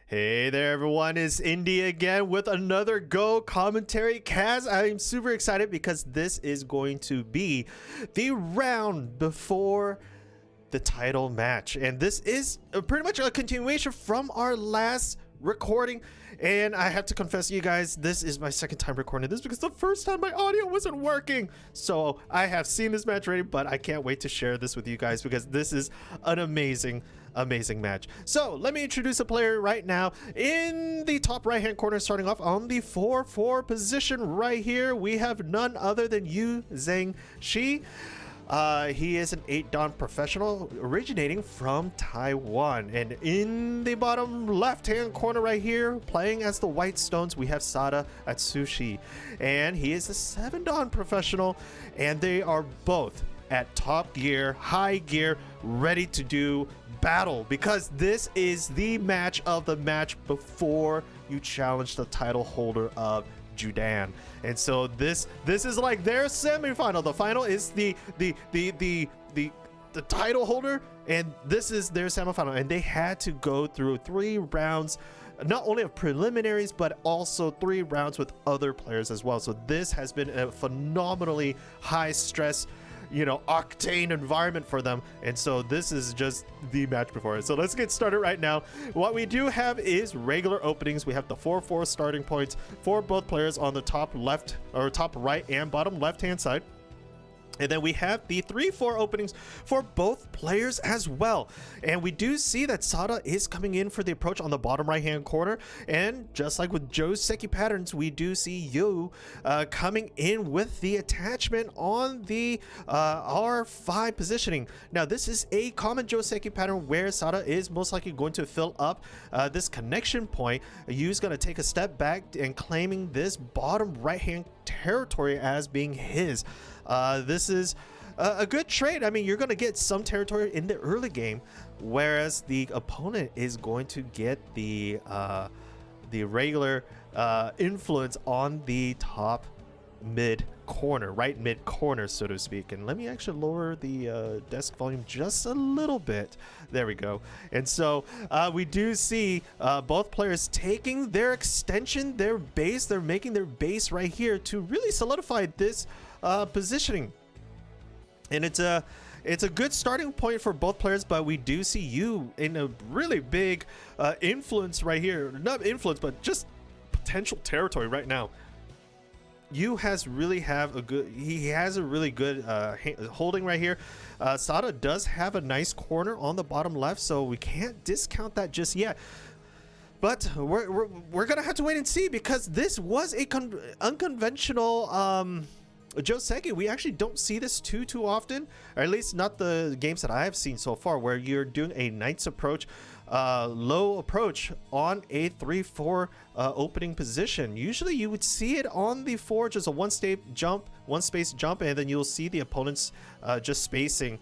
Hey there, everyone. It's Indy again with another Go commentary. Kaz, I'm super excited because this is going to be the round before the title match. And this is pretty much a continuation from our last recording. And I have to confess to you guys, this is my second time recording this because the first time my audio wasn't working. So I have seen this match already, but I can't wait to share this with you guys because this is an amazing match. So let me introduce a player right now. In the top right hand corner, starting off on the 4-4 position right here, we have none other than Zhengqi. He is an 8-dan professional originating from Taiwan. And in the bottom left-hand corner right here, playing as the White Stones, we have Sada Atsushi. And he is a 7-dan professional, and they are both at top gear, high gear, ready to do battle, because this is the match of the match before you challenge the title holder of Judan. And so this is like their semi-final. The final is the title holder, and this is their semi-final, and they had to go through 3 rounds, not only of preliminaries but also 3 rounds with other players as well. So this has been a phenomenally high stress, Octane environment for them. And so this is just the match before it. So let's get started right now. What we do have is regular openings. We have the 4-4 starting points for both players on the top left, or top right and bottom left hand side. And then we have the 3-4 openings for both players as well. And we do see that Sada is coming in for the approach on the bottom right-hand corner. And just like with Joseki patterns, we do see Yu coming in with the attachment on the R5 positioning. Now, this is a common Joseki pattern where Sada is most likely going to fill up this connection point. Yu's going to take a step back and claiming this bottom right-hand territory as being his. This is a good trade. I mean, you're going to get some territory in the early game, whereas the opponent is going to get the regular influence on the top mid corner, right mid corner, so to speak. And let me actually lower the desk volume just a little bit. There we go. And so we do see both players taking their extension, their base. They're making their base right here to really solidify this positioning. And it's a good starting point for both players, but we do see you in a really big influence right here. Not influence, but just potential territory right now. Yu has really have a good, he has a really good holding right here. Sada does have a nice corner on the bottom left, so we can't discount that just yet. But we're gonna have to wait and see, because this was a unconventional Joseki. We actually don't see this too often, or at least not the games that I have seen so far, where you're doing a Knight's approach, low approach on a 3-4 opening position. Usually you would see it on the 4, just a one space jump, and then you'll see the opponents just spacing,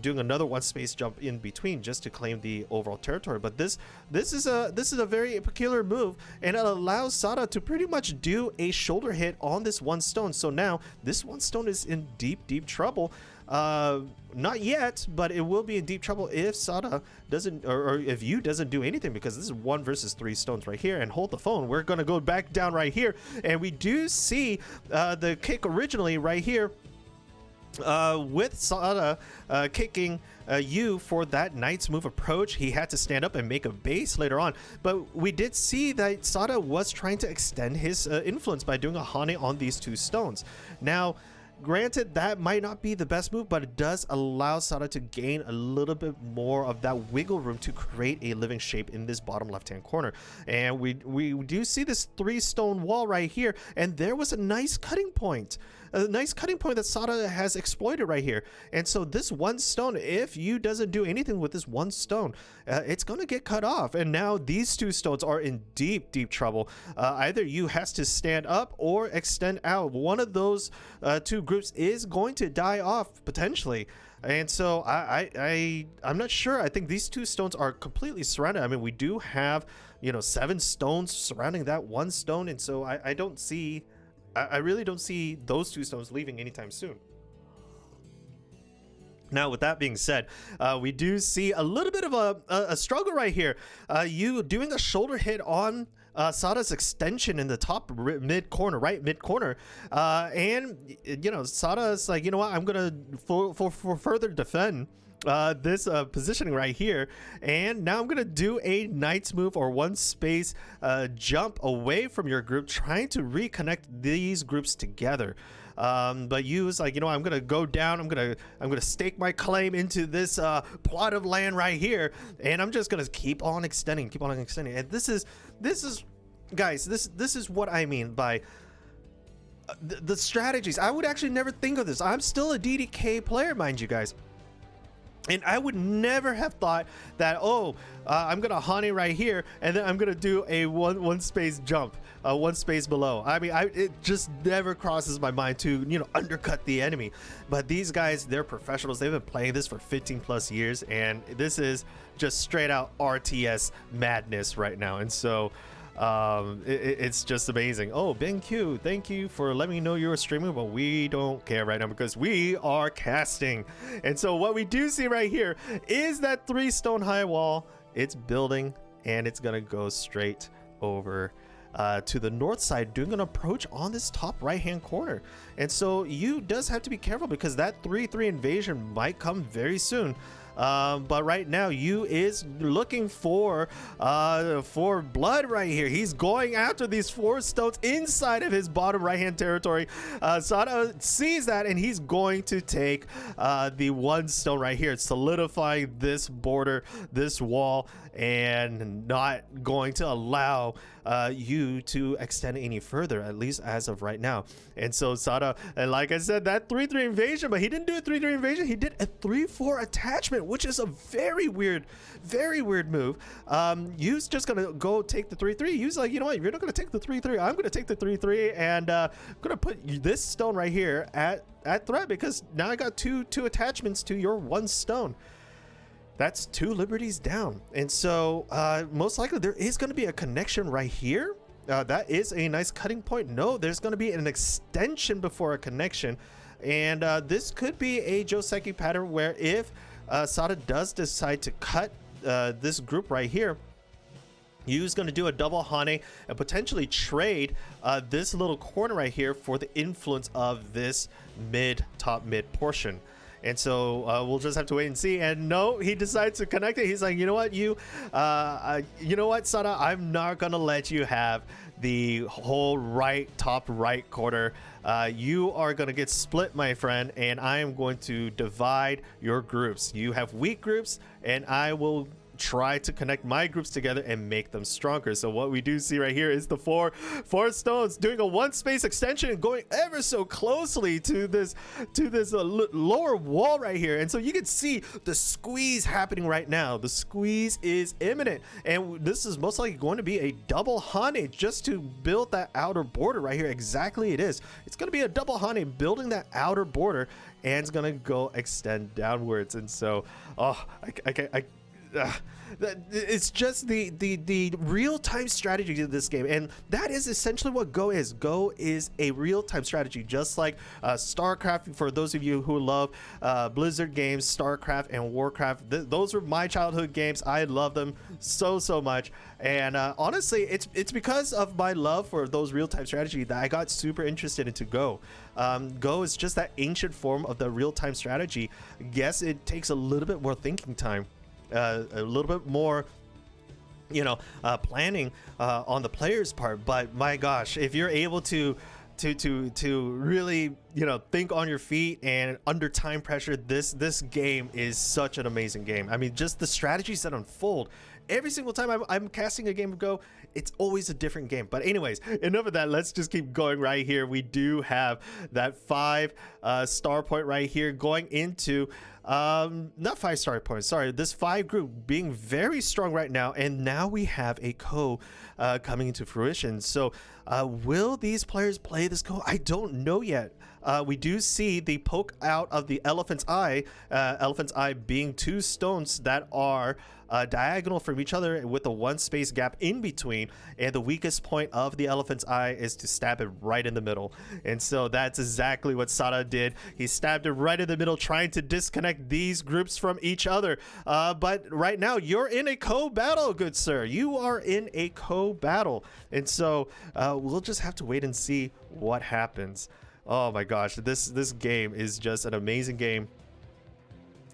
doing another one space jump in between just to claim the overall territory. But this is a very peculiar move, and it allows Sada to pretty much do a shoulder hit on this one stone. So now this one stone is in deep trouble. Not yet, but it will be in deep trouble if Sada doesn't, or if Yu doesn't do anything, because this is 1 versus 3 stones right here. And hold the phone, we're gonna go back down right here, and we do see the kick originally right here, with Sada kicking Yu for that Knight's move approach. He had to stand up and make a base later on, but we did see that Sada was trying to extend his influence by doing a Hane on these 2 stones. Now, granted, that might not be the best move, but it does allow Sada to gain a little bit more of that wiggle room to create a living shape in this bottom left-hand corner. And we do see this 3-stone wall right here, and there was a nice cutting point. That Sada has exploited right here. And so this one stone, if Yu doesn't do anything with this one stone, it's going to get cut off. And now these 2 stones are in deep trouble. Either Yu has to stand up or extend out. One of those 2 groups is going to die off potentially. And so I'm not sure. I think these 2 stones are completely surrounded. I mean, we do have 7 stones surrounding that one stone, and so I don't see, I really don't see those 2 stones leaving anytime soon. Now, with that being said, we do see a little bit of a struggle right here. You doing a shoulder hit on Sada's extension in the top mid corner, right mid corner, and you know, Sada's like, you know what, I'm gonna for further defend this positioning right here, and now I'm gonna do a knight's move or one space jump away from your group, trying to reconnect these groups together. But Yu's like, you know, I'm gonna go down, I'm gonna stake my claim into this plot of land right here, and I'm just gonna keep on extending. And this is guys, this is what I mean by the strategies. I would actually never think of this. I'm still a DDK player, mind you guys. And I would never have thought that, I'm gonna honey right here, and then I'm gonna do a one space jump, one space below. I mean, it just never crosses my mind to, you know, undercut the enemy. But these guys, they're professionals. They've been playing this for 15 plus years, and this is just straight out RTS madness right now. And so it's just amazing. Oh, BenQ, thank you for letting me know you were streaming, but we don't care right now because we are casting. And so what we do see right here is that 3 stone high wall. It's building, and it's gonna go straight over to the north side, doing an approach on this top right hand corner. And so you does have to be careful because that 3-3 invasion might come very soon. But right now, Yu is looking for blood right here. He's going after these 4 stones inside of his bottom right-hand territory. Sada sees that, and he's going to take the 1 stone right here, solidifying this border, this wall, and not going to allow Yu to extend any further, at least as of right now. And so Sada, and like I said, that 3-3 invasion, but he didn't do a 3-3 invasion. He did a 3-4 attachment, which is a very weird move. Yu's just gonna go take the 3-3. Yu's like, you know what, you're not gonna take the 3-3. I'm gonna take the 3-3, and I'm gonna put this stone right here at threat, because now I got two attachments to your 1 stone. That's 2 liberties down. And so most likely there is going to be a connection right here. That is a nice cutting point. No, there's going to be an extension before a connection. And this could be a Joseki pattern where if Sada does decide to cut this group right here, Yu's going to do a double Hane and potentially trade this little corner right here for the influence of this top mid portion. And so we'll just have to wait and see. And no, he decides to connect it. He's like, you know what, you know what, Sada, I'm not gonna let you have the whole top right corner. You are gonna get split, my friend, and I am going to divide your groups. You have weak groups, and I will try to connect my groups together and make them stronger. So what we do see right here is the four stones doing a 1 space extension and going ever so closely to this lower wall right here. And so you can see the squeeze happening right now. The squeeze is imminent, and this is most likely going to be a double Hane just to build that outer border right here. Exactly, it is. It's going to be a double Hane building that outer border, and it's going to go extend downwards. And so it's just the real-time strategy of this game, and that is essentially what Go is. Go is a real-time strategy, just like StarCraft. For those of you who love Blizzard games, StarCraft and Warcraft, those are my childhood games. I love them so much, and honestly, it's because of my love for those real-time strategy that I got super interested into Go. Go is just that ancient form of the real-time strategy. Yes, it takes a little bit more thinking time, a little bit more, you know, planning on the player's part, but my gosh, if you're able to really, you know, think on your feet and under time pressure, this game is such an amazing game. I mean, just the strategies that unfold every single time I'm casting a game of Go, it's always a different game. But anyways, enough of that. Let's just keep going right here. We do have that 5 star point right here going into not 5 star points, sorry, this 5 group being very strong right now, and now we have a Ko coming into fruition. So will these players play this Ko? I don't know yet. We do see the poke out of the elephant's eye being 2 stones that are diagonal from each other with a 1 space gap in between, and the weakest point of the elephant's eye is to stab it right in the middle. And so that's exactly what Sada did. He stabbed it right in the middle, trying to disconnect disconnect these groups from each other. But right now, you're in a co-battle, good sir. You are in a co-battle. And so we'll just have to wait and see what happens. Oh my gosh, this game is just an amazing game.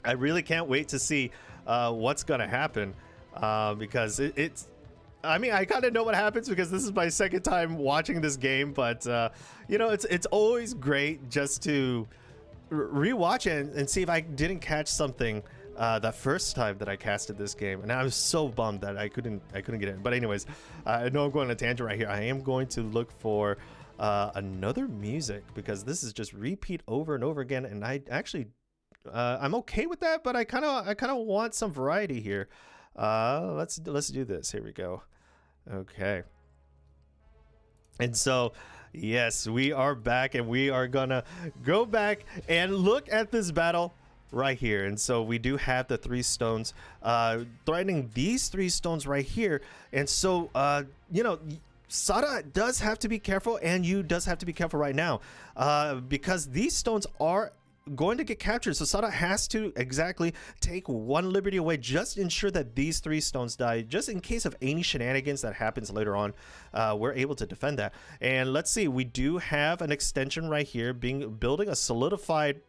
I really can't wait to see what's going to happen because it's... I mean, I kind of know what happens because this is my second time watching this game, but you know, it's always great just to rewatch it and see if I didn't catch something that first time that I casted this game, and I was so bummed that I couldn't get in. But anyways, I know I'm going on a tangent right here. I am going to look for another music because this is just repeat over and over again, and I actually I'm okay with that, but I kind of want some variety here. Let's do this. Here we go. Okay. And so, yes, we are back, and we are gonna go back and look at this battle right here. And so we do have the 3 stones threatening these 3 stones right here. And so you know, Sada does have to be careful, and you does have to be careful right now because these stones are going to get captured. So Sada has to exactly take 1 liberty away, just ensure that these 3 stones die, just in case of any shenanigans that happens later on. We're able to defend that. And let's see, we do have an extension right here building a solidified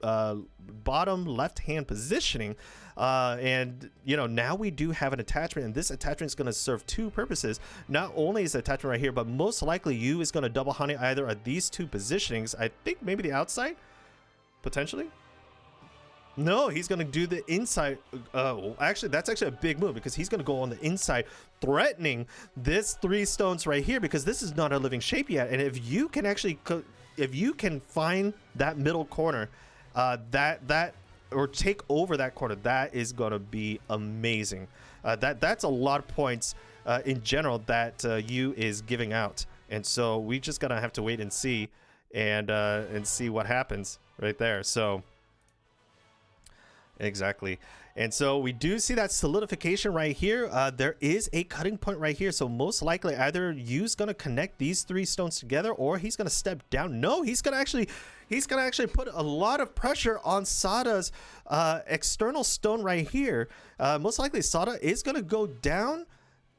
bottom left hand positioning, and you know, now we do have an attachment, and this attachment is going to serve 2 purposes. Not only is the attachment right here, but most likely you is going to double honey either at these 2 positionings. I think maybe the outside potentially. No, he's gonna do the inside. Actually, that's actually a big move because he's gonna go on the inside, threatening this 3 stones right here, because this is not a living shape yet. And if you can actually, if you can find that middle corner, or take over that corner, that is gonna be amazing. That's a lot of points in general that you is giving out, and so we just gotta have to wait and see, and see what happens right there. So exactly. And so we do see that solidification right here. There is a cutting point right here, so most likely either Yu's gonna connect these 3 stones together, or he's gonna step down. No, he's gonna actually put a lot of pressure on Sada's external stone right here. Most likely Sada is gonna go down,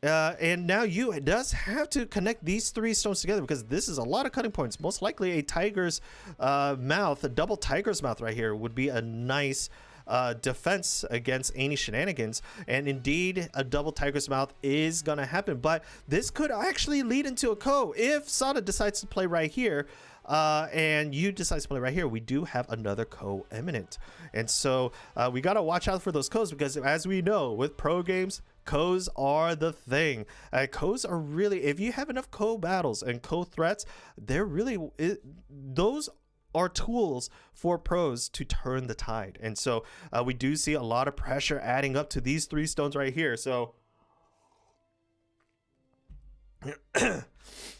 and now Yu does have to connect these 3 stones together, because this is a lot of cutting points. Most likely a tiger's mouth, a double tiger's mouth right here would be a nice defense against any shenanigans. And indeed, a double tiger's mouth is gonna happen, but this could actually lead into a ko if Sada decides to play right here. And you decide to play right here, we do have another ko imminent. And so we got to watch out for those kos, because as we know with pro games, kos are the thing. Kos are really, if you have enough ko battles and ko threats, they're really, those are tools for pros to turn the tide. And so we do see a lot of pressure adding up to these 3 stones right here. So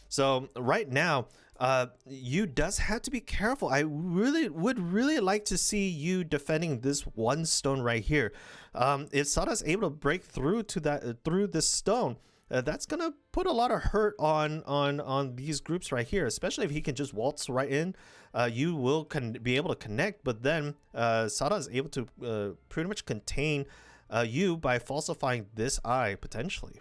so right now, you does have to be careful. I would really like to see you defending this 1 stone right here. If Sada's able to break through to that, through this stone, that's gonna put a lot of hurt on these groups right here, especially if he can just waltz right in. You will be able to connect, but then Sada is able to pretty much contain you by falsifying this eye potentially.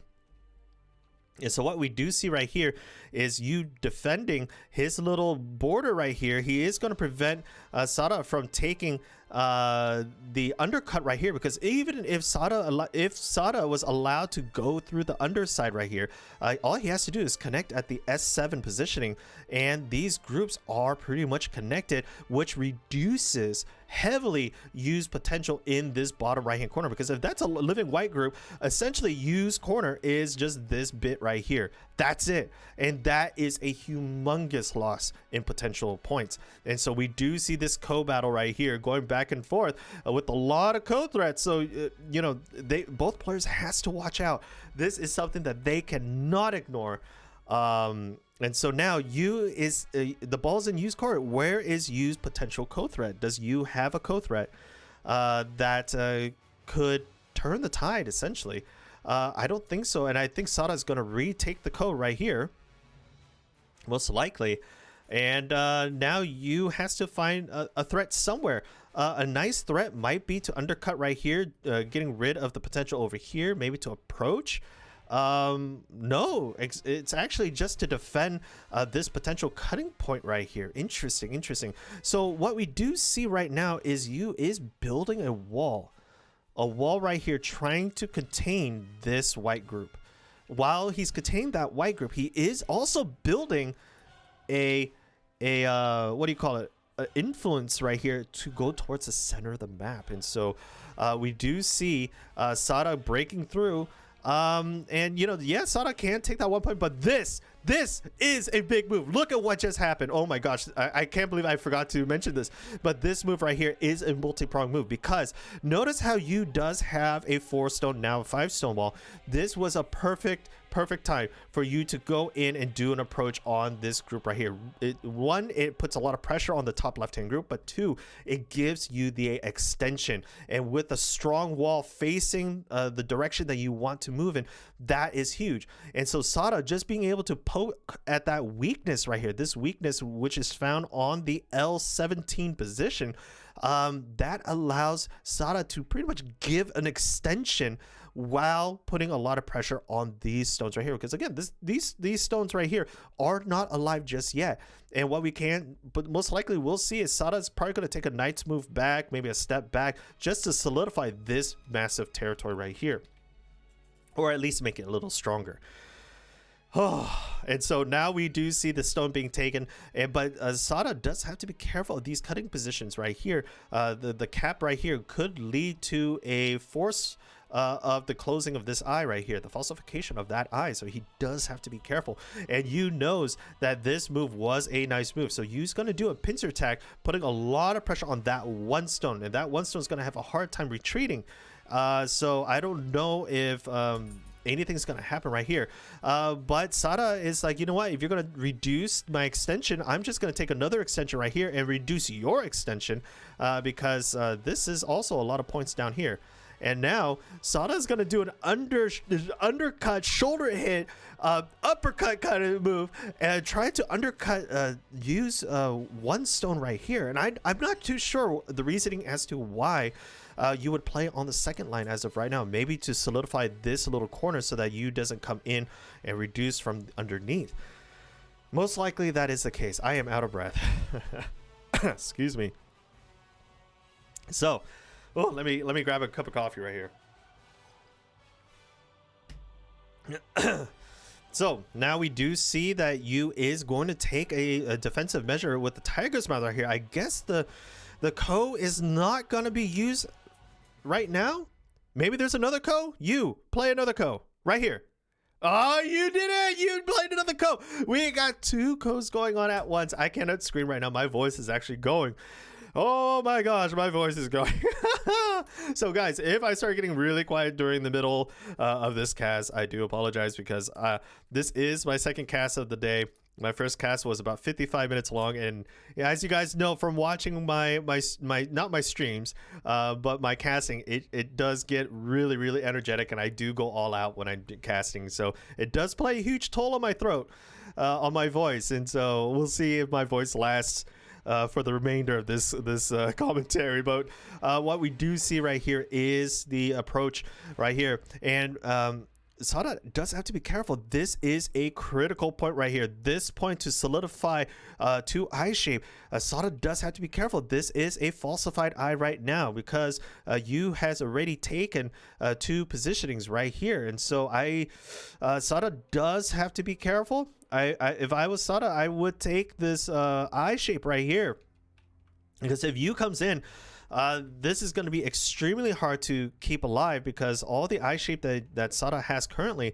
And so what we do see right here is you defending his little border right here. He is going to prevent Sada from taking the undercut right here, because even if Sada was allowed to go through the underside right here, all he has to do is connect at the S7 positioning, and these groups are pretty much connected, which reduces heavily Yu's potential in this bottom right hand corner, because if that's a living white group, essentially Yu's corner is just this bit right here. That's it, and that is a humongous loss in potential points. And so we do see this ko battle right here going back and forth with a lot of ko threats. So you know, both players has to watch out. This is something that they cannot ignore. And so now Yu is the ball's in Yu's court. Where is Yu's potential ko threat? Does Yu have a ko threat that could turn the tide essentially? I don't think so, and I think Sada is going to retake the ko right here, most likely. And now Yu has to find a threat somewhere. A nice threat might be to undercut right here, getting rid of the potential over here, maybe to approach. No, it's actually just to defend this potential cutting point right here. Interesting. So what we do see right now is Yu is building a wall right here, trying to contain this white group. While he's contained that white group, he is also building a what do you call it, influence right here to go towards the center of the map. And so we do see Sada breaking through, and you know, yeah, Sada can take that 1 point, but this is a big move. Look at what just happened. Oh my gosh, I can't believe I forgot to mention this, but this move right here is a multi-pronged move, because notice how Yu does have a 4-stone, now a 5-stone wall. This was a perfect time for you to go in and do an approach on this group right here. One, it puts a lot of pressure on the top left-hand group, but two, it gives you the extension. And with a strong wall facing the direction that you want to move in, that is huge. And so Sada just being able to poke at that weakness right here, this weakness which is found on the L17 position, that allows Sada to pretty much give an extension while putting a lot of pressure on these stones right here, because again, these stones right here are not alive just yet. And what we can, but most likely we'll see, is Sada's probably going to take a knight's move back, maybe a step back, just to solidify this massive territory right here, or at least make it a little stronger. And so now we do see the stone being taken, but Sada does have to be careful of these cutting positions right here. The cap right here could lead to a force of the closing of this eye right here, the falsification of that eye. So he does have to be careful, and Yu knows that this move was a nice move. So Yu's going to do a pincer attack, putting a lot of pressure on that one stone, and that one stone is going to have a hard time retreating. So I don't know if anything's gonna happen right here, but Sada is like, you know what, if you're gonna reduce my extension, I'm just gonna take another extension right here and reduce your extension, because this is also a lot of points down here. And now Sada is going to do an undercut, shoulder hit, uppercut kind of move, and try to undercut, use one stone right here. And I'm not too sure the reasoning as to why you would play on the second line as of right now. Maybe to solidify this little corner so that Yu doesn't come in and reduce from underneath. Most likely that is the case. I am out of breath. Excuse me. So, oh, let me grab a cup of coffee right here. So now we do see that Yu is going to take a defensive measure with the Tiger's Mouth right here. I guess the Ko is not going to be used right now. Maybe there's another Ko. Yu, play another Ko right here. Oh, you did it! You played another Ko. We got two Kos going on at once. I cannot scream right now. My voice is actually going. Oh my gosh, my voice is going. So guys, if I start getting really quiet during the middle of this cast, I do apologize, because this is my second cast of the day. My first cast was about 55 minutes long, and as you guys know from watching my not my streams, but my casting, it does get really energetic, and I do go all out when I'm casting. So it does play a huge toll on my throat, on my voice, and so we'll see if my voice lasts for the remainder of this commentary. But what we do see right here is the approach right here, and Sada does have to be careful. This is a critical point right here. This point to solidify to eye shape. Sada does have to be careful. This is a falsified eye right now, because Yu has already taken two positionings right here, and so Sada does have to be careful. If I was Sada, I would take this eye shape right here, because if Yu comes in, this is going to be extremely hard to keep alive, because all the eye shape that Sada has currently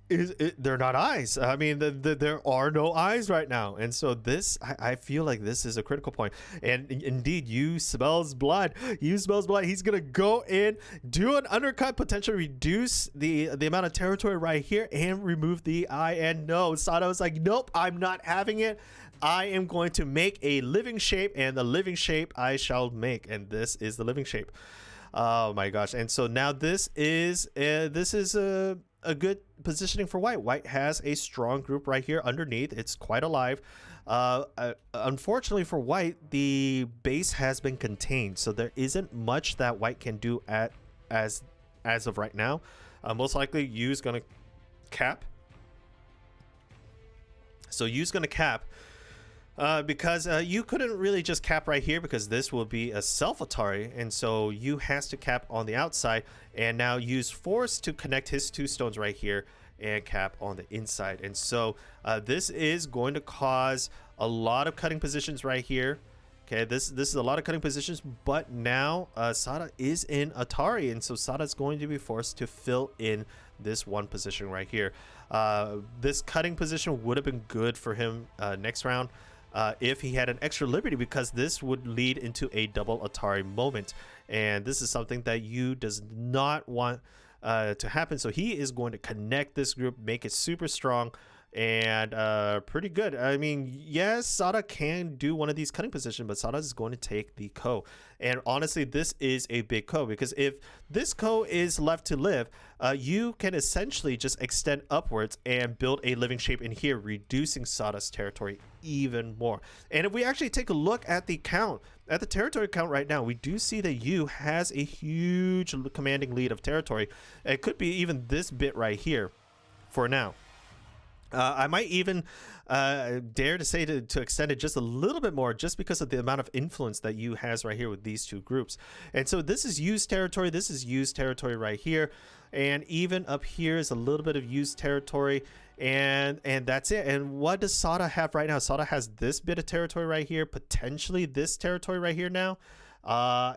they're not eyes. I mean, there are no eyes right now, and so this, I feel like this is a critical point. And indeed, Yu smells blood. Yu smells blood. He's gonna go in, do an undercut, potentially reduce the amount of territory right here, and remove the eye. And no, Sada was like, nope, I'm not having it. I am going to make a living shape, and the living shape I shall make, and this is the living shape. Oh my gosh! And so now this is a a good positioning for White. White has a strong group right here underneath. It's quite alive. Unfortunately for White, the base has been contained, so there isn't much that White can do as of right now. Most likely, Yu's gonna cap. So Yu's gonna cap. Because you couldn't really just cap right here because this will be a self Atari, and so Yu has to cap on the outside, and now Yu's forced to connect his 2 stones right here and cap on the inside. And so this is going to cause a lot of cutting positions right here. Okay, this is a lot of cutting positions, but now Sada is in Atari, and so Sada is going to be forced to fill in this one position right here. This cutting position would have been good for him next round. If he had an extra liberty, because this would lead into a double Atari moment, and this is something that Yu does not want to happen. So he is going to connect this group, make it super strong and pretty good. I mean, yes, Sada can do one of these cutting positions, but Sada is going to take the Ko. And honestly, this is a big Ko, because if this Ko is left to live, you can essentially just extend upwards and build a living shape in here, reducing Sada's territory even more. And if we actually take a look at the count, at the territory count right now, we do see that Yu has a huge commanding lead of territory. It could be even this bit right here for now. I might even dare to say to extend it just a little bit more, just because of the amount of influence that Yu has right here with these 2 groups. And so this is Yu's territory, this is Yu's territory right here, and even up here is a little bit of Yu's territory, and that's it. And what does Sada have right now? Sada has this bit of territory right here, potentially this territory right here now,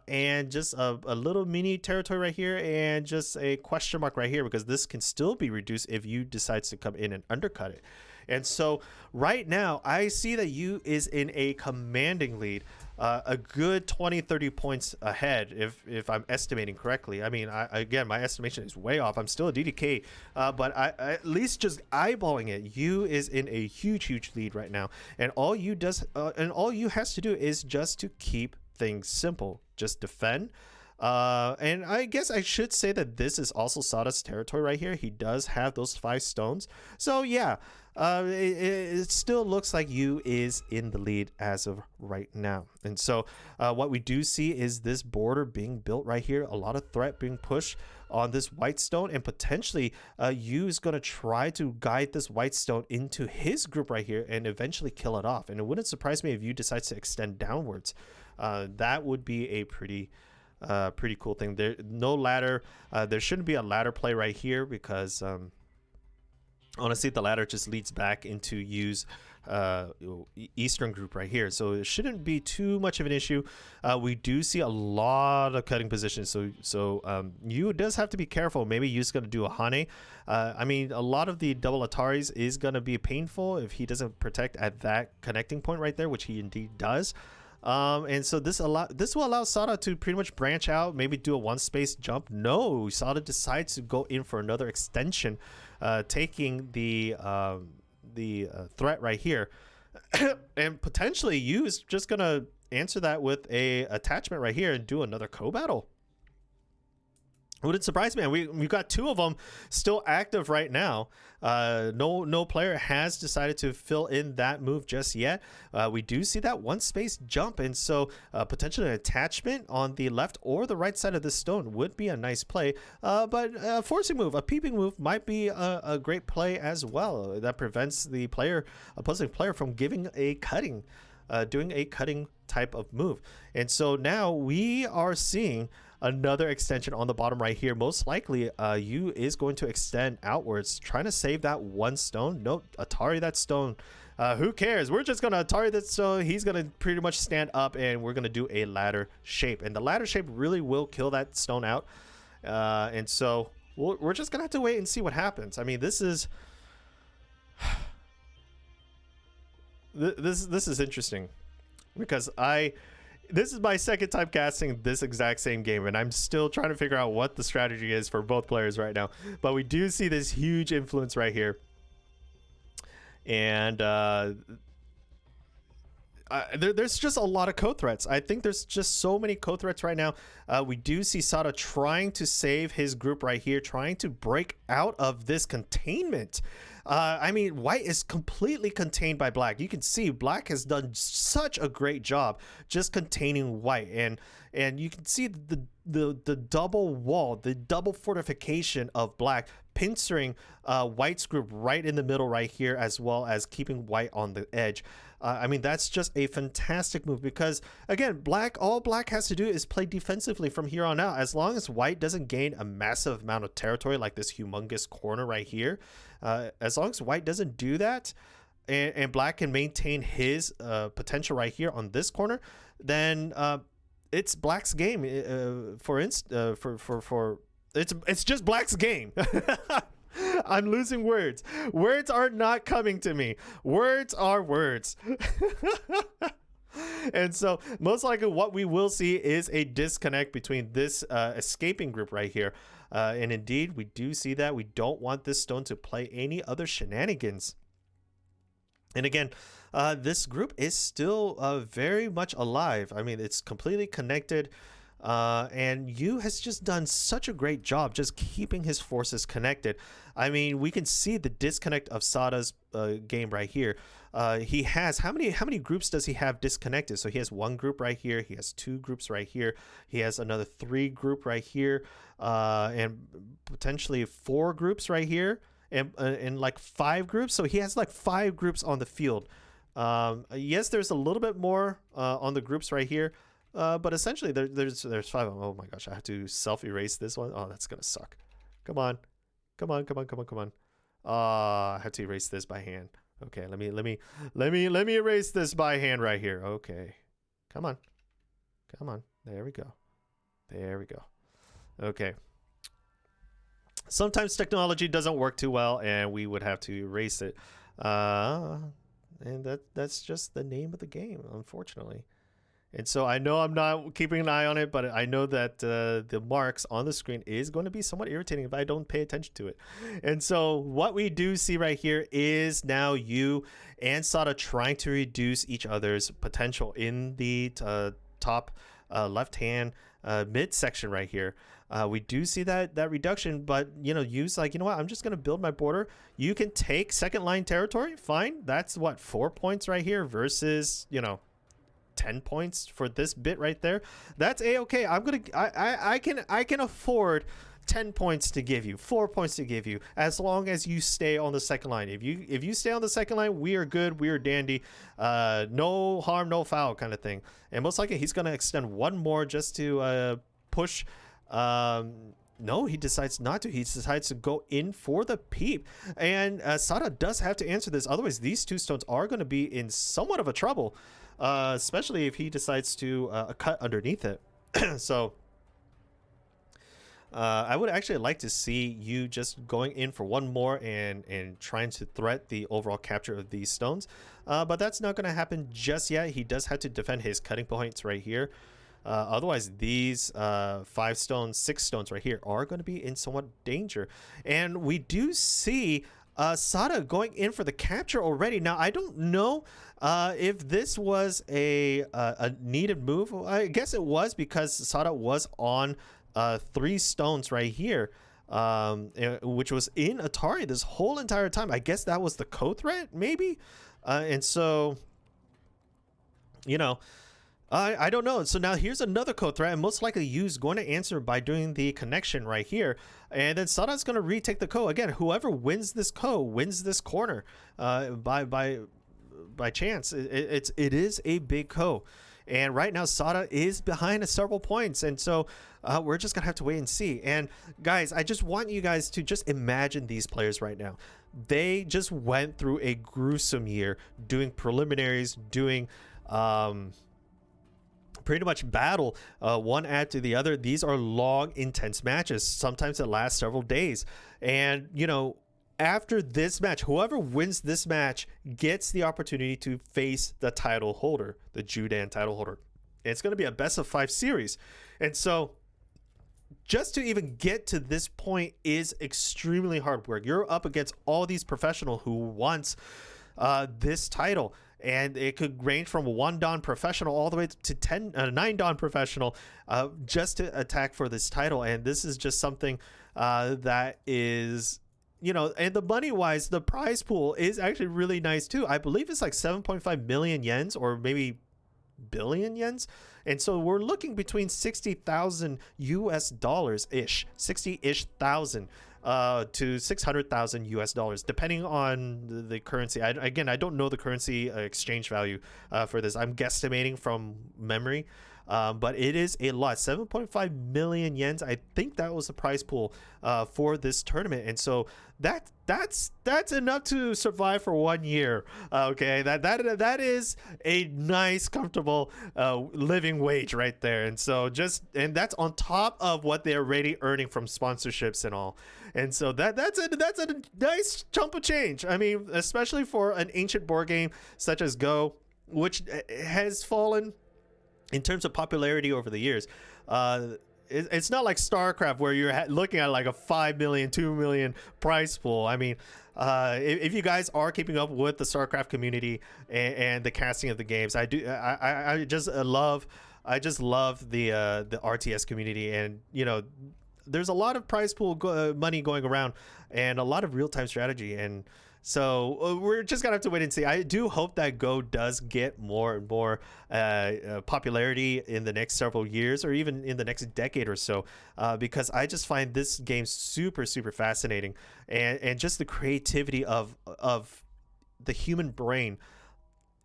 and just a little mini territory right here, and just a question mark right here, because this can still be reduced if Yu decides to come in and undercut it. And so right now I see that Yu is in a commanding lead, a good 20-30 points ahead if I'm estimating correctly. I mean, again, my estimation is way off. I'm still a DDK, but I at least just eyeballing it, Yu is in a huge lead right now, and all Yu has to do is just to keep things simple. Just defend. And I guess I should say that this is also Sada's territory right here. He does have those 5 stones. So yeah, it still looks like Yu is in the lead as of right now. And so what we do see is this border being built right here, a lot of threat being pushed on this white stone, and potentially Yu is going to try to guide this white stone into his group right here and eventually kill it off. And it wouldn't surprise me if Yu decides to extend downwards. That would be a pretty cool thing. There no ladder, there shouldn't be a ladder play right here, because honestly the ladder just leads back into Yu's eastern group right here, so it shouldn't be too much of an issue. We do see a lot of cutting positions, so Yu does have to be careful. Maybe Yu's going to do a Hane. I mean, a lot of the double Ataris is going to be painful if he doesn't protect at that connecting point right there, which he indeed does. And so this will allow Sada to pretty much branch out, maybe do a 1 space jump. No, Sada decides to go in for another extension, taking the threat right here, and potentially Yu is just gonna answer that with a attachment right here and do another co-battle. Wouldn't surprise me. We've got 2 of them still active right now. No player has decided to fill in that move just yet. We do see that 1 space jump, and so potentially an attachment on the left or the right side of this stone would be a nice play. But a forcing move, a peeping move, might be a great play as well. That prevents the opposing player from giving a cutting, doing a cutting type of move. And so now we are seeing another extension on the bottom right here. Most likely Yu is going to extend outwards, trying to save that 1 stone. Nope, Atari that stone. Who cares? We're just gonna Atari that stone. He's gonna pretty much stand up, and we're gonna do a ladder shape, and the ladder shape really will kill that stone out. And so we're just gonna have to wait and see what happens. I mean, this is this is interesting, because this is my second time casting this exact same game, and I'm still trying to figure out what the strategy is for both players right now. But we do see this huge influence right here, and there's just a lot of co-threats. I think there's just so many co-threats right now. We do see Sada trying to save his group right here, trying to break out of this containment. I mean, white is completely contained by black. You can see black has done such a great job just containing white, and you can see the double wall, the double fortification of black, pincering white's group right in the middle right here, as well as keeping white on the edge. I mean, that's just a fantastic move because, again, all black has to do is play defensively from here on out. As long as white doesn't gain a massive amount of territory like this humongous corner right here, as long as white doesn't do that, and black can maintain his potential right here on this corner, then it's black's game. It's just black's game. I'm losing words. Words are not coming to me. Words are words. And so most likely what we will see is a disconnect between this escaping group right here. And indeed, we do see that. We don't want this stone to play any other shenanigans. And again, this group is still very much alive. I mean, it's completely connected. And Yu has just done such a great job just keeping his forces connected. I mean, we can see the disconnect of Sada's game right here. He has how many groups does he have disconnected? So he has one group right here. He has two groups right here. He has another 3 group right here, and potentially 4 groups right here, and like 5 groups. So he has like 5 groups on the field. Yes, there's a little bit more on the groups right here. But essentially there's 5 of them. Oh my gosh, I have to self-erase this one. Oh, that's gonna suck. Come on. I have to erase this by hand. Okay, let me erase this by hand right here. Okay. Come on. There we go. Okay. Sometimes technology doesn't work too well and we would have to erase it. And that's just the name of the game, unfortunately. And so I know I'm not keeping an eye on it, but I know that the marks on the screen is going to be somewhat irritating if I don't pay attention to it. And so what we do see right here is now Yu and Sada trying to reduce each other's potential in the top left-hand midsection right here. We do see that reduction, but Yu's like, you know what, I'm just going to build my border. You can take second line territory. Fine. That's what, 4 points right here versus, 10 points for this bit right there. That's a-okay. I can afford 10 points to give you, 4 points to give you, as long as you stay on the second line. If you stay on the second line, we are good, we are dandy. No harm, no foul kind of thing. And most likely he's gonna extend one more just to push. No, he decides not to. He decides to go in for the peep. And Sada does have to answer this. Otherwise, these 2 stones are going to be in somewhat of a trouble, especially if he decides to cut underneath it. So I would actually like to see you just going in for one more and trying to threat the overall capture of these stones. But that's not going to happen just yet. He does have to defend his cutting points right here. Otherwise, these 5 stones, 6 stones right here are going to be in somewhat danger. And we do see Sada going in for the capture already. Now, I don't know if this was a needed move. I guess it was, because Sada was on 3 stones right here, which was in Atari this whole entire time. I guess that was the co-threat, maybe? And so, I don't know. So now here's another co-threat, and most likely Yu's going to answer by doing the connection right here. And then Sada's going to retake the ko. Again, whoever wins this ko wins this corner by chance. It is a big ko. And right now, Sada is behind several points. And so we're just going to have to wait and see. And guys, I just want you guys to just imagine these players right now. They just went through a gruesome year doing preliminaries, doing pretty much battle one after the other. These are long, intense matches. Sometimes it lasts several days. And, after this match, whoever wins this match gets the opportunity to face the title holder, the Judan title holder. It's going to be a best of 5 series. And so just to even get to this point is extremely hard work. You're up against all these professionals who once this title. And it could range from 1 Dan professional all the way to 9 Dan professional, just to attack for this title. And this is just something that is, and the money wise, the prize pool is actually really nice too. I believe it's like 7.5 million yens, or maybe billion yens. And so we're looking between 60,000 US dollars ish, 60-ish thousand to 600,000 US dollars, depending on the currency. I don't know the currency exchange value for this. I'm guesstimating from memory. But it is a lot. 7.5 million yens. I think that was the prize pool for this tournament, and so that's enough to survive for 1 year. Okay, that is a nice, comfortable living wage right there, and so and that's on top of what they're already earning from sponsorships and all, and so that's a nice chunk of change. I mean, especially for an ancient board game such as Go, which has fallen in terms of popularity over the years. It's not like StarCraft where you're looking at like a 5 million, 2 million prize pool. I mean, if you guys are keeping up with the StarCraft community and the casting of the games, I just love the RTS community, and there's a lot of prize pool money going around and a lot of real-time strategy, and so we're just gonna have to wait and see. I do hope that Go does get more and more popularity in the next several years, or even in the next decade or so, because I just find this game super, super fascinating, and just the creativity of the human brain.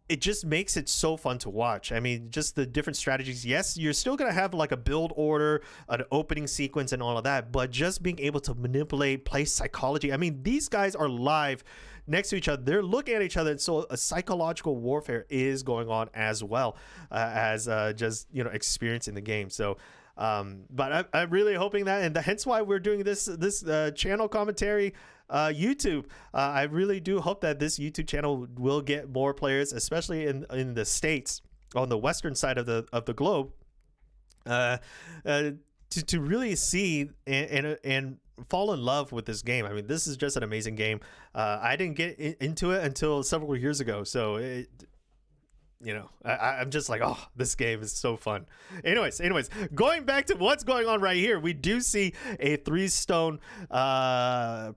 It just makes it so fun to watch. I mean, just the different strategies. Yes, you're still going to have like a build order, an opening sequence and all of that, but just being able to manipulate play psychology. I mean, these guys are live next to each other. They're looking at each other. And so a psychological warfare is going on as well as just, experiencing the game. So, but I'm really hoping that, and hence why we're doing this channel commentary, YouTube. I really do hope that this YouTube channel will get more players, especially in the States, on the western side of the globe, to really see and fall in love with this game. I mean, this is just an amazing game. I didn't get into it until several years ago, so I'm just like, oh, this game is so fun. Anyways, going back to what's going on right here, we do see a 3-stone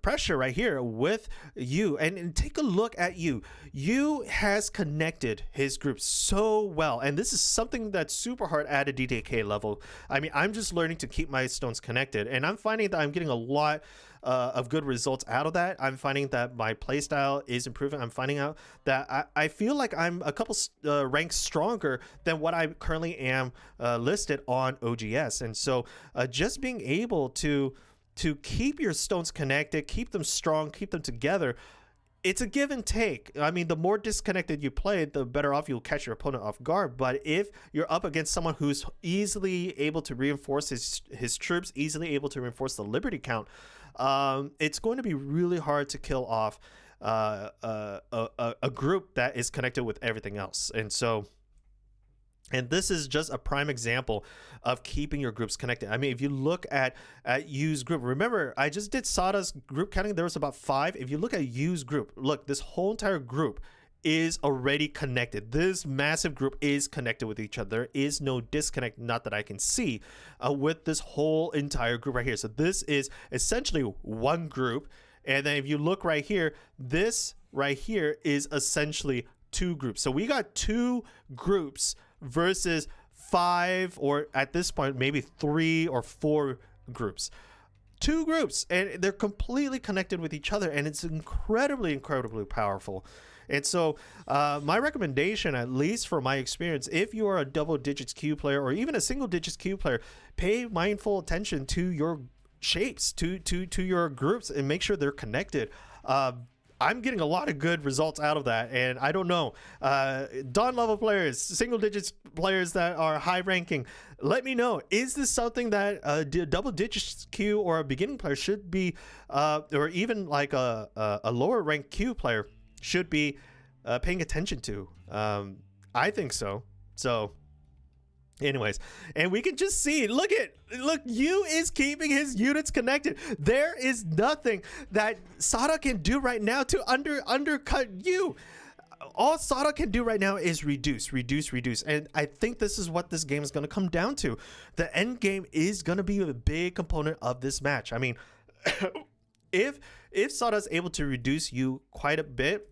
pressure right here with Yu, and take a look at Yu. Yu has connected his group so well, and this is something that's super hard at a DDK level. I mean, I'm just learning to keep my stones connected, and I'm finding that I'm getting a lot of good results out of that. I'm finding that my playstyle is improving. I'm finding out that I feel like I'm a couple ranks stronger than what I currently am listed on OGS. And so just being able to keep your stones connected, keep them strong, keep them together, it's a give and take. I mean, the more disconnected you play, the better off you'll catch your opponent off guard. But if you're up against someone who's easily able to reinforce his troops, easily able to reinforce the Liberty count, it's going to be really hard to kill off a group that is connected with everything else. And this is just a prime example of keeping your groups connected. I mean, if you look at Yu's group, remember, I just did Sada's group counting. There was about 5. If you look at Yu's group, look, this whole entire group is already connected. This massive group is connected with each other. There is no disconnect, not that I can see, with this whole entire group right here. So this is essentially one group. And then if you look right here, this right here is essentially 2 groups. So we got 2 groups versus 5, or at this point, maybe 3 or 4 groups. 2 groups, and they're completely connected with each other, and it's incredibly powerful. And so my recommendation, at least for my experience, if you are a double digits Q player or even a single digits Q player, pay mindful attention to your shapes, to your groups, and make sure they're connected. I'm getting a lot of good results out of that, and I don't know, Dawn level players, single digits players that are high ranking, let me know, is this something that a double digits Q or a beginning player should be, or even like a lower ranked Q player should be paying attention to? I think so. So anyways, and we can just see, look, Yu is keeping his units connected. There is nothing that Sada can do right now to undercut Yu. all Sada can do right now is reduce. And I think this is what this game is going to come down to. The end game is going to be a big component of this match. I mean, if Sada is able to reduce you quite a bit,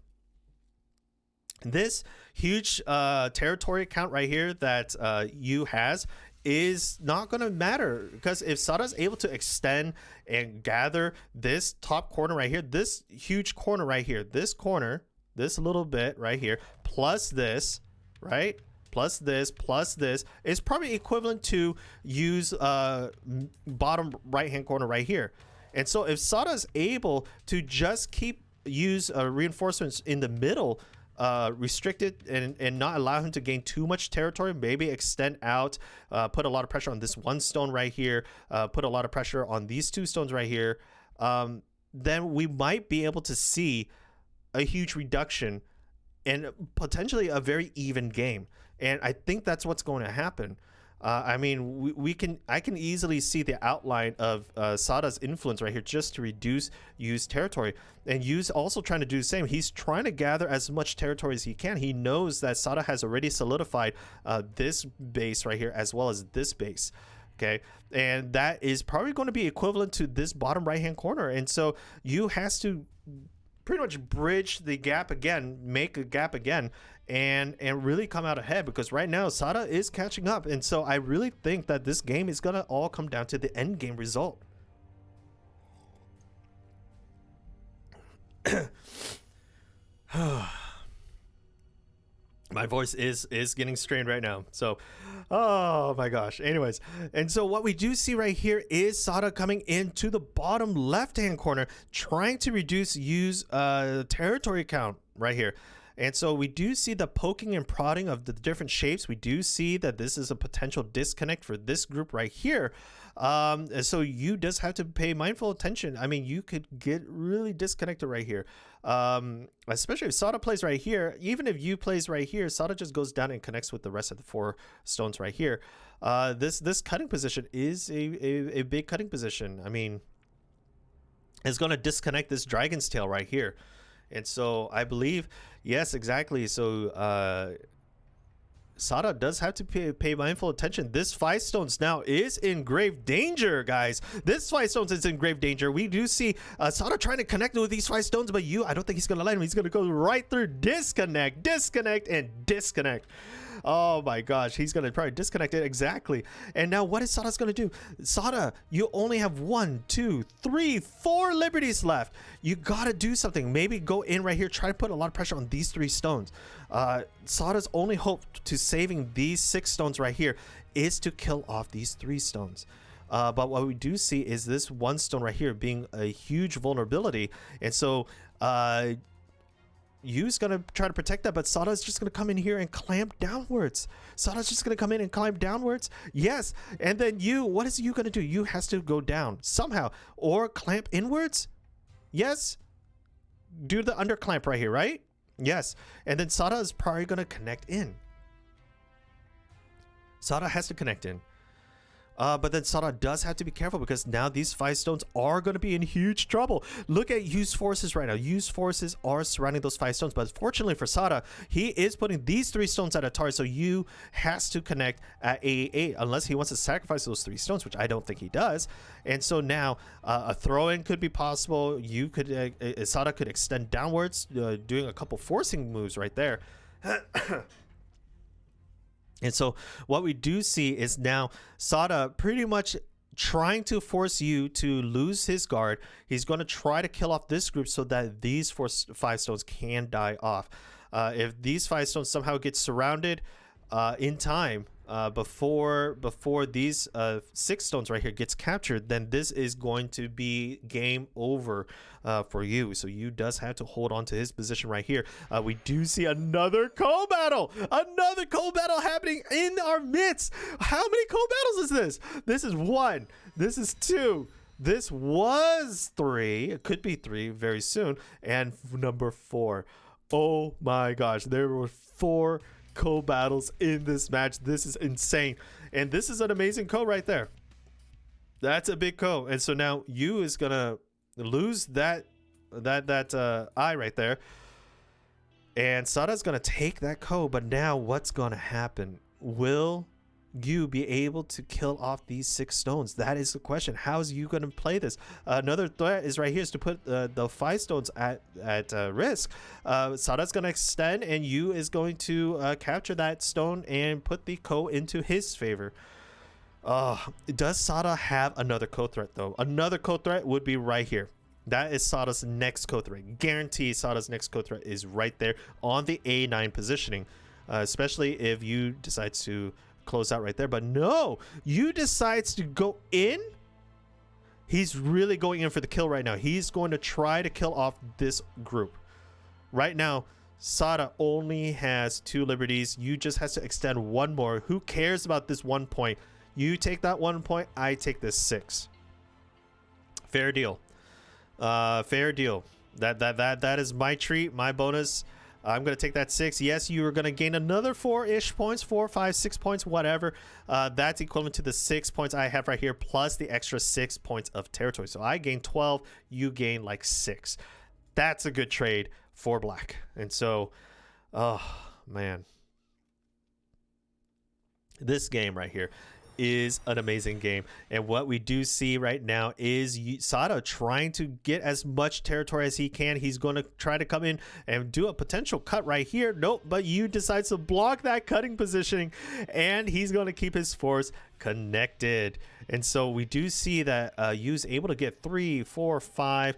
this huge territory count right here that Yu has is not going to matter, because if Sada is able to extend and gather this top corner right here, this huge corner right here, this corner, this little bit right here, plus this, right? Plus this is probably equivalent to Yu's bottom right hand corner right here. And so if Sada is able to just keep Yu's reinforcements in the middle restricted and not allow him to gain too much territory, maybe extend out, put a lot of pressure on this one stone right here, put a lot of pressure on these two stones right here, then we might be able to see a huge reduction and potentially a very even game. And I think that's what's going to happen. I mean, I can easily see the outline of Sada's influence right here, just to reduce Yu's territory. And Yu's also trying to do the same. He's trying to gather as much territory as he can. He knows that Sada has already solidified this base right here, as well as this base. Okay, and that is probably going to be equivalent to this bottom right hand corner. And so Yu has to pretty much bridge the gap again, make a gap again, and really come out ahead, because right now Sada is catching up. And so I really think that this game is gonna all come down to the end game result. My voice is getting strained right now, so oh my gosh. Anyways, and so what we do see right here is Sada coming into the bottom left hand corner, trying to reduce Yu's territory count right here. And so we do see the poking and prodding of the different shapes. We do see that this is a potential disconnect for this group right here. So Yu does have to pay mindful attention. I mean, you could get really disconnected right here. Especially if Sada plays right here. Even if Yu plays right here, Sada just goes down and connects with the rest of the four stones right here. This cutting position is a big cutting position. I mean, it's going to disconnect this dragon's tail right here. And so I believe, yes, exactly. So Sada does have to pay mindful attention. This 5 stones now is in grave danger, guys. This 5 stones is in grave danger. We do see Sada trying to connect with these 5 stones, but I don't think he's going to let him. He's going to go right through disconnect, and disconnect. Oh my gosh, he's going to probably disconnect it exactly. And now what is Sada's going to do? Sada, you only have 1, 2, 3, 4 liberties left. You got to do something. Maybe go in right here, try to put a lot of pressure on these 3 stones. Sada's only hope to saving these 6 stones right here is to kill off these 3 stones. But what we do see is this 1 stone right here being a huge vulnerability. And so Yu's gonna try to protect that, but Sada's just gonna come in here and clamp downwards. Sada's just gonna come in and climb downwards. Yes, and then what is Yu gonna do? Yu has to go down somehow, or clamp inwards. Yes, do the under clamp right here, right? Yes, and then Sada is probably gonna connect in. Sada has to connect in. But then Sada does have to be careful, because now these 5 stones are going to be in huge trouble. Look at Yu's forces right now. Yu's forces are surrounding those 5 stones, but fortunately for Sada, he is putting these 3 stones at a target, so Yu has to connect at A8 unless he wants to sacrifice those 3 stones, which I don't think he does. And so now a throw-in could be possible. Sada could extend downwards, doing a couple forcing moves right there. And so what we do see is now Sada pretty much trying to force Yu to lose his guard. He's going to try to kill off this group so that these 5 stones can die off. If these 5 stones somehow get surrounded in time before these 6 stones right here gets captured, then this is going to be game over for Yu. So Yu does have to hold on to his position right here. We do see another co-battle happening in our midst. How many co-battles is this? This is 1, this is 2, this was 3, it could be 3 very soon, and number 4. Oh my gosh, there were 4 co-battles in this match. This is insane, and this is an amazing co right there. That's a big co. And so now Yu is gonna lose that eye right there. And Sada's going to take that ko, but now what's going to happen? Will you be able to kill off these 6 stones? That is the question. How is you going to play this? Another threat is right here is to put the 5 stones at risk. Sada's going to extend, and Yu is going to capture that stone and put the ko into his favor. Does Sada have another ko threat though? Another ko threat would be right here. That is Sada's next ko threat. Guarantee Sada's next ko threat is right there on the A9 positioning, especially if Yu decides to close out right there. But no, Yu decides to go in. He's really going in for the kill right now. He's going to try to kill off this group. Right now, Sada only has 2 liberties. Yu just has to extend 1 more. Who cares about this 1 point? You take that 1 point, I take this 6. Fair deal. Fair deal. That is my treat, my bonus. I'm gonna take that 6. Yes, you are gonna gain another 4-ish points, 4, 5, 6 points, whatever. That's equivalent to the 6 points I have right here, plus the extra 6 points of territory. So I gain 12, you gain like 6. That's a good trade for black. And so, oh man, this game right here is an amazing game. And what we do see right now is Sada trying to get as much territory as he can. He's going to try to come in and do a potential cut right here. Nope, but Yu decides to block that cutting positioning, and he's going to keep his force connected. And so we do see that Yu's able to get 3, 4, 5,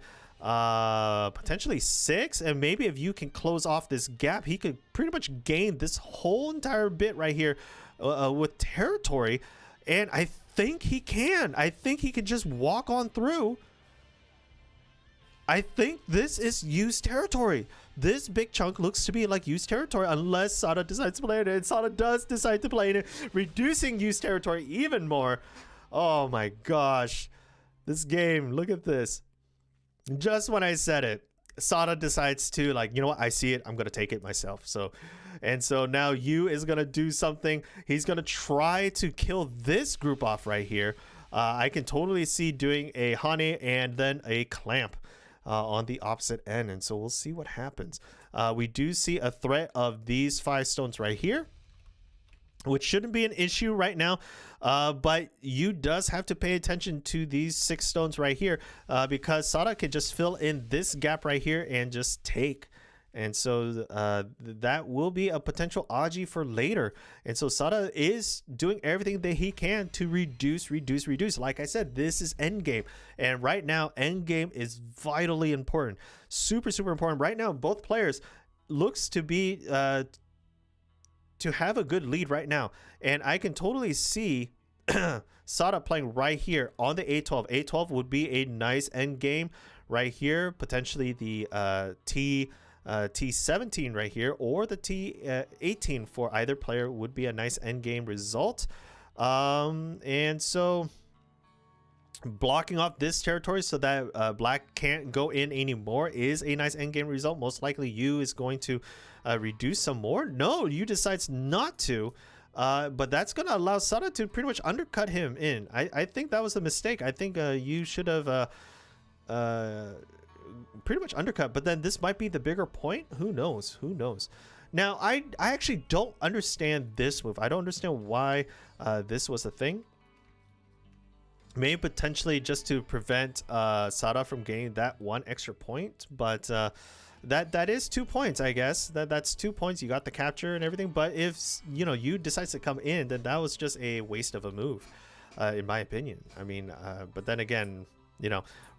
potentially 6, and maybe if you can close off this gap, he could pretty much gain this whole entire bit right here with territory. And I think he can. I think he can just walk on through. I think this is Yu's territory. This big chunk looks to be like Yu's territory unless Sada decides to play in it. And Sada does decide to play in it, reducing Yu's territory even more. Oh my gosh. This game, look at this. Just when I said it, Sada decides to, like, you know what, I see it, I'm gonna take it myself. So now Yu is gonna do something. He's gonna try to kill this group off right here. I can totally see doing a Hane and then a clamp on the opposite end, and so we'll see what happens. We do see a threat of these 5 stones right here, which shouldn't be an issue right now, but Yu does have to pay attention to these 6 stones right here, because Sada can just fill in this gap right here and just take. And so that will be a potential Aji for later. And so Sada is doing everything that he can to reduce. Like I said, this is endgame. And right now, endgame is vitally important. Super important. Right now, both players looks to be to have a good lead right now. And I can totally see Sada playing right here on the A12. A12 would be a nice endgame right here. Potentially the T17 right here, or the T18 for either player would be a nice endgame result. And so blocking off this territory so that black can't go in anymore is a nice endgame result. Most likely Yu is going to reduce some more. No, Yu decides not to. But that's going to allow Sada to pretty much undercut him in. I think that was a mistake. I think Yu should have pretty much undercut, but then this might be the bigger point. Who knows? Now I actually don't understand this move. I don't understand why this was a thing. Maybe potentially just to prevent Sada from gaining that 1 extra point, but that is 2 points, I guess. That's 2 points. You got the capture and everything, but if Yu decides to come in, then that was just a waste of a move, in my opinion. I mean, but then again,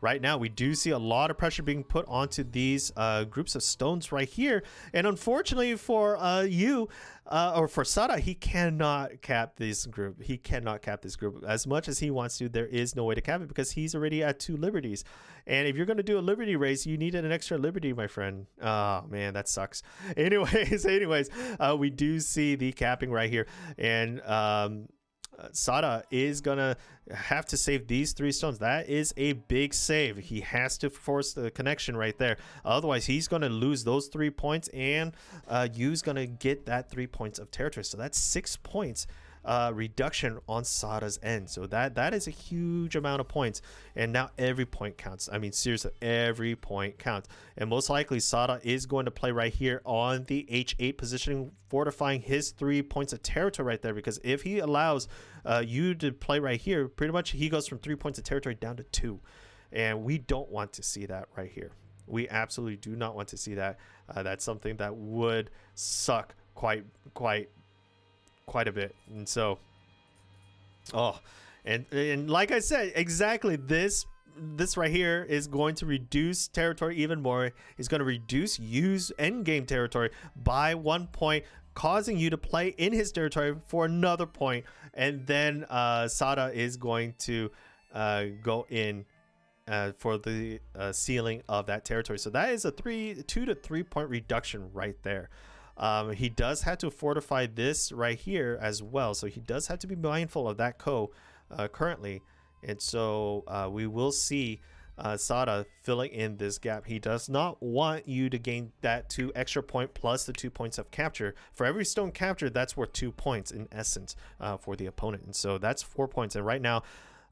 right now we do see a lot of pressure being put onto these groups of stones right here, and unfortunately for Yu, or for Sada, he cannot cap this group. He cannot cap this group as much as he wants to. There is no way to cap it because he's already at 2 liberties, and if you're going to do a liberty race, you needed an extra liberty, my friend. Oh man, that sucks. Anyways, we do see the capping right here, and Sada is gonna have to save these 3 stones. That is a big save. He has to force the connection right there, otherwise he's gonna lose those 3 points, and Yu's gonna get that 3 points of territory. So that's 6 points reduction on Sada's end. So that is a huge amount of points, and now every point counts. I mean, seriously, every point counts. And most likely Sada is going to play right here on the h8 positioning, fortifying his 3 points of territory right there, because if he allows you to play right here, pretty much he goes from 3 points of territory down to 2, and we don't want to see that right here. We absolutely do not want to see that. That's something that would suck quite a bit. And so, and like I said, exactly this right here is going to reduce territory even more. It's going to reduce use end game territory by 1 point, causing you to play in his territory for another point, and then Sada is going to go in for the ceiling of that territory. So that is a 2 to 3 point reduction right there. He does have to fortify this right here as well, so he does have to be mindful of that currently. And so we will see Sada filling in this gap. He does not want you to gain that 2 extra point plus the 2 points of capture. For every stone captured, that's worth 2 points in essence for the opponent, and so that's 4 points. And right now,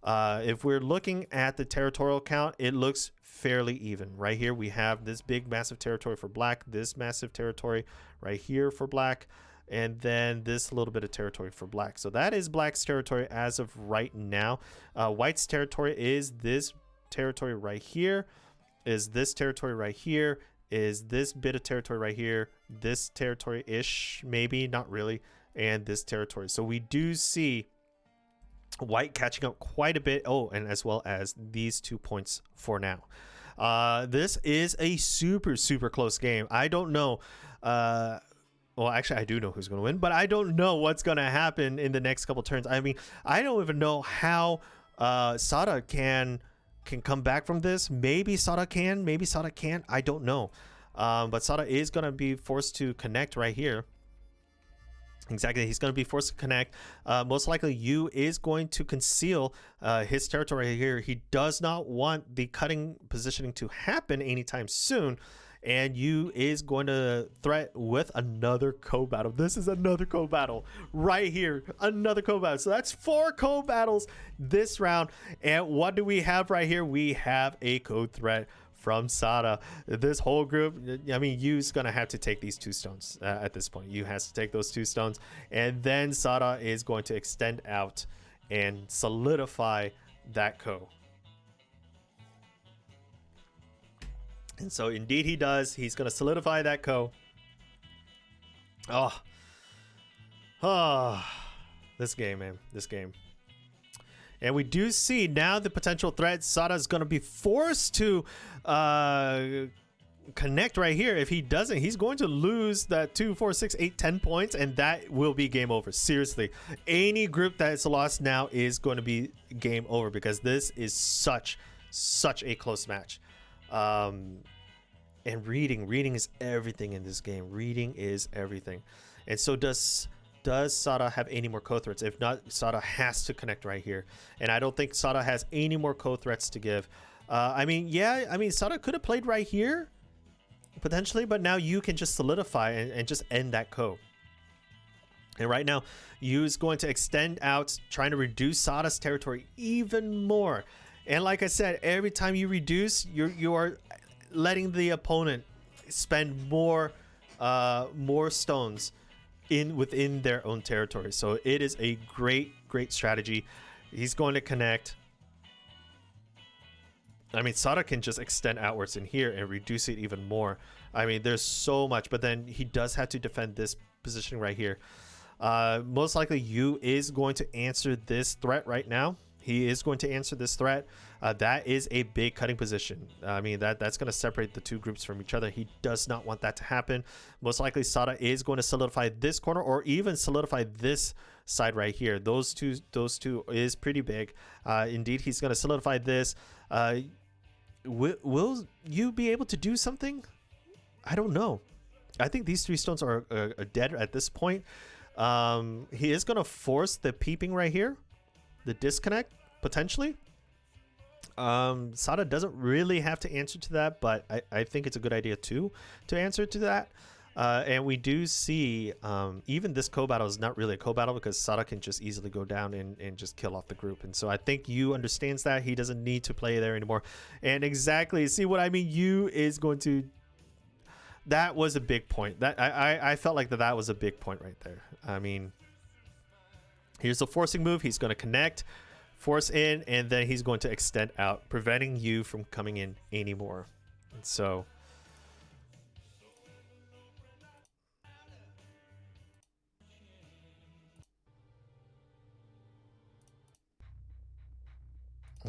if we're looking at the territorial count, it looks fairly even. Right here we have this big massive territory for black, this massive territory right here for black, and then this little bit of territory for black. So that is black's territory as of right now. White's territory is this territory right here, is this territory right here, is this bit of territory right here, this territory-ish, maybe, not really, and this territory. So we do see White catching up quite a bit. Oh, and as well as these 2 points for now. This is a super close game. I don't know. Well, actually, I do know who's going to win, but I don't know what's going to happen in the next couple turns. I mean, I don't even know how Sada can come back from this. Maybe Sada can, maybe Sada can't. I don't know. But Sada is going to be forced to connect right here. Exactly, he's going to be forced to connect. Most likely, Yu is going to conceal his territory here. He does not want the cutting positioning to happen anytime soon, and Yu is going to threat with another co-battle. This is another co-battle right here, another co-battle. So that's 4 co-battles this round. And what do we have right here? We have a code threat from Sada. This whole group, I mean, Yu's gonna have to take these 2 stones at this point. Yu has to take those 2 stones, and then Sada is going to extend out and solidify that ko. And so indeed he does. He's gonna solidify that ko. This game, man, this game. And we do see now the potential threat. Sada is going to be forced to connect right here. If he doesn't, he's going to lose that 2, 4, 6, 8, 10 points, and that will be game over. Seriously, any group that is lost now is going to be game over, because this is such a close match. And reading is everything in this game. Reading is everything. And so does Sada have any more co-threats? If not, Sada has to connect right here, and I don't think Sada has any more co-threats to give. I mean, Sada could have played right here potentially, but now you can just solidify and just end that ko. And right now, Yu is going to extend out, trying to reduce Sada's territory even more. And like I said, every time you reduce, you are letting the opponent spend more stones within their own territory. So it is a great strategy. He's going to connect. I mean, Sada can just extend outwards in here and reduce it even more. I mean, there's so much, but then he does have to defend this positioning right here. Most likely Yu is going to answer this threat right now. He is going to answer this threat. That is a big cutting position. I mean, that's going to separate the 2 groups from each other. He does not want that to happen. Most likely Sada is going to solidify this corner, or even solidify this side right here. Those two is pretty big. Indeed, he's going to solidify this. Will you be able to do something? I don't know. I think these 3 stones are dead at this point. He is going to force the peeping right here, the disconnect potentially. Sada doesn't really have to answer to that, but I think it's a good idea too to answer to that. And we do see even this co-battle is not really a co-battle because Sada can just easily go down and just kill off the group. And so I think Yu understands that. He doesn't need to play there anymore. And exactly, see what I mean? Yu is going to... That was a big point. That I felt like that was a big point right there. I mean, here's the forcing move. He's going to connect, force in, and then he's going to extend out, preventing Yu from coming in anymore. And so...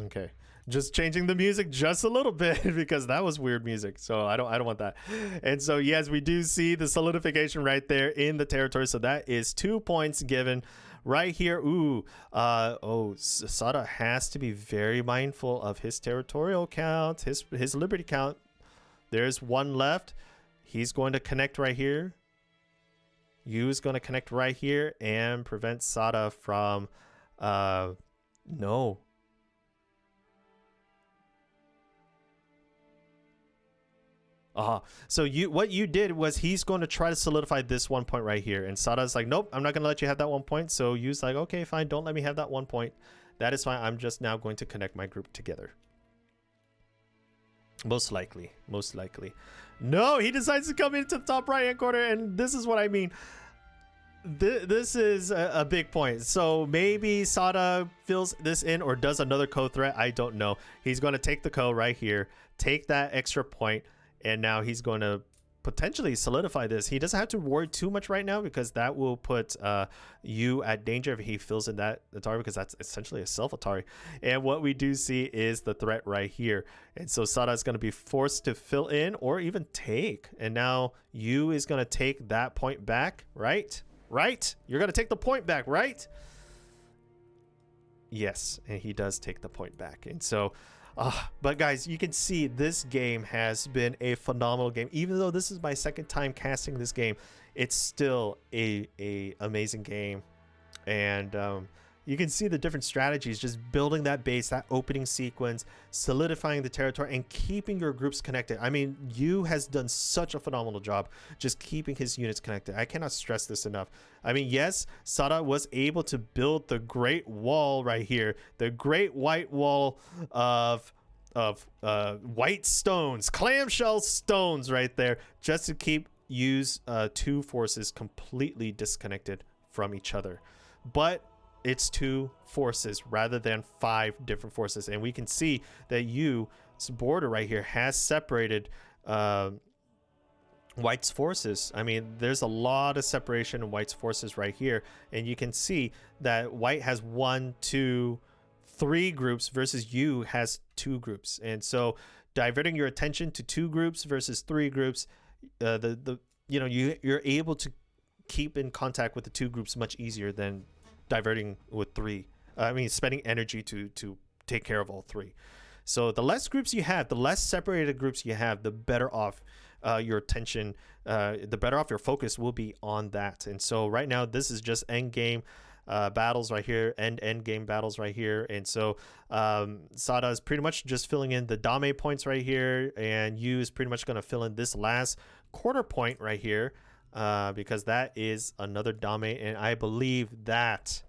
Okay, just changing the music just a little bit because that was weird music. So I don't want that. And so yes, we do see the solidification right there in the territory. So that is 2 points given right here. Ooh, Sada has to be very mindful of his territorial count, his liberty count. There's one left. He's going to connect right here. Yu is going to connect right here and prevent Sada from no. So what you did was he's going to try to solidify this 1 point right here, and Sada's like, nope, I'm not going to let you have that 1 point. So Yu's like, okay, fine, don't let me have that 1 point. That is fine. I'm just now going to connect my group together. Most likely. No, he decides to come into the top right hand corner, and this is what I mean. This is a big point. So maybe Sada fills this in or does another co-threat. I don't know. He's going to take the co right here, take that extra point, and now he's going to potentially solidify this. He doesn't have to worry too much right now because that will put Yu at danger if he fills in that Atari, because that's essentially a self Atari. And what we do see is the threat right here. And so Sada is going to be forced to fill in or even take. And now Yu is going to take that point back, right? Right? You're going to take the point back, right? Yes, and he does take the point back. And so... but guys, you can see this game has been a phenomenal game. Even though this is my second time casting this game, it's still a amazing game. And you can see the different strategies, just building that base, that opening sequence, solidifying the territory, and keeping your groups connected. I mean, Yu has done such a phenomenal job just keeping his units connected. I cannot stress this enough. I mean, yes, Sada was able to build the Great Wall right here, the Great White Wall of white stones, clamshell stones right there, just to keep Yu's two forces completely disconnected from each other. But it's two forces rather than 5 different forces, and we can see that Yu's border right here has separated White's forces. I mean, there's a lot of separation in White's forces right here, and you can see that White has 1, 2, 3 groups versus Yu has 2 groups. And so diverting your attention to 2 groups versus 3 groups, you're able to keep in contact with the 2 groups much easier than diverting with 3. I mean, spending energy to take care of all 3. So the less groups you have, the less separated groups you have, the better off your attention, the better off your focus will be on that. And so right now, this is just end game battles right here, end game battles right here. And so Sada is pretty much just filling in the Dame points right here, and Yu is pretty much going to fill in this last quarter point right here. Because that is another Dame, and I believe that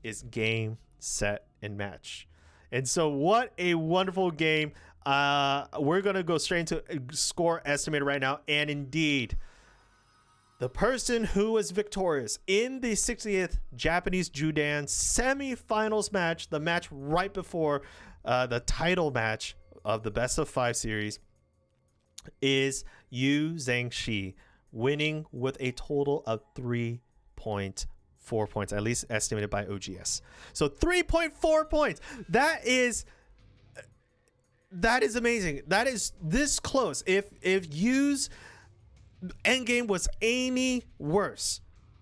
is game, set, and match. And so what a wonderful game. We're going to go straight into score estimator right now, and indeed, the person who was victorious in the 60th Japanese Judan semi-finals match, the match right before the title match of the best of 5 series, is Zhengqi, winning with a total of 3.4 points, at least estimated by OGS. So 3.4 points. That is amazing. That is this close. If Yu's endgame was any worse,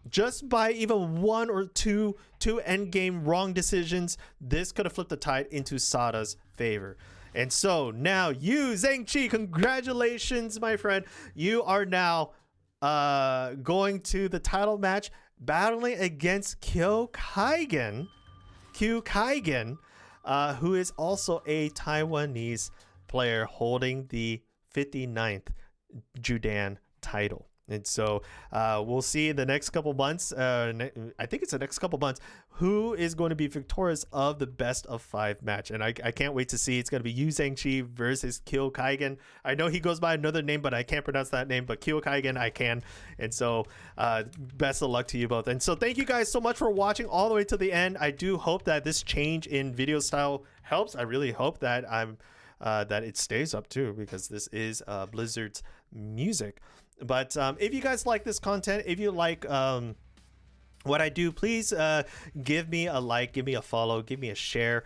just by even 1 or 2 endgame wrong decisions, this could have flipped the tide into Sada's favor. And so now Zhengqi, congratulations, my friend. You are now going to the title match, battling against Kagen, who is also a Taiwanese player holding the 59th Judan title. And so we'll see in the next couple months. I think it's the next couple months who is going to be victorious of the best of 5 match. And I can't wait to see. It's going to be Zhengqi versus Kagen. I know he goes by another name, but I can't pronounce that name. But Kagen, I can. And so best of luck to you both. And so thank you guys so much for watching all the way to the end. I do hope that this change in video style helps. I really hope that that it stays up too, because this is Blizzard's music. But if you guys like this content, if you like what I do, please give me a like, give me a follow, give me a share.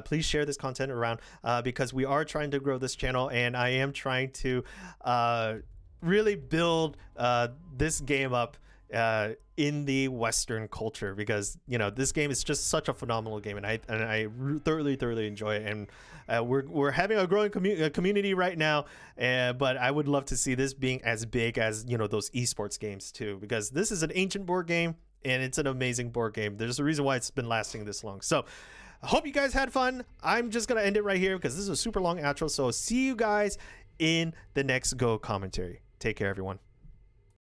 Please share this content around because we are trying to grow this channel, and I am trying to really build this game up in the Western culture, because this game is just such a phenomenal game, and I thoroughly enjoy it. And we're having a growing community right now, but I would love to see this being as big as those esports games too, because this is an ancient board game and it's an amazing board game. There's a reason why it's been lasting this long. So I hope you guys had fun. I'm just gonna end it right here because this is a super long outro. So see you guys in the next Go commentary. Take care, everyone.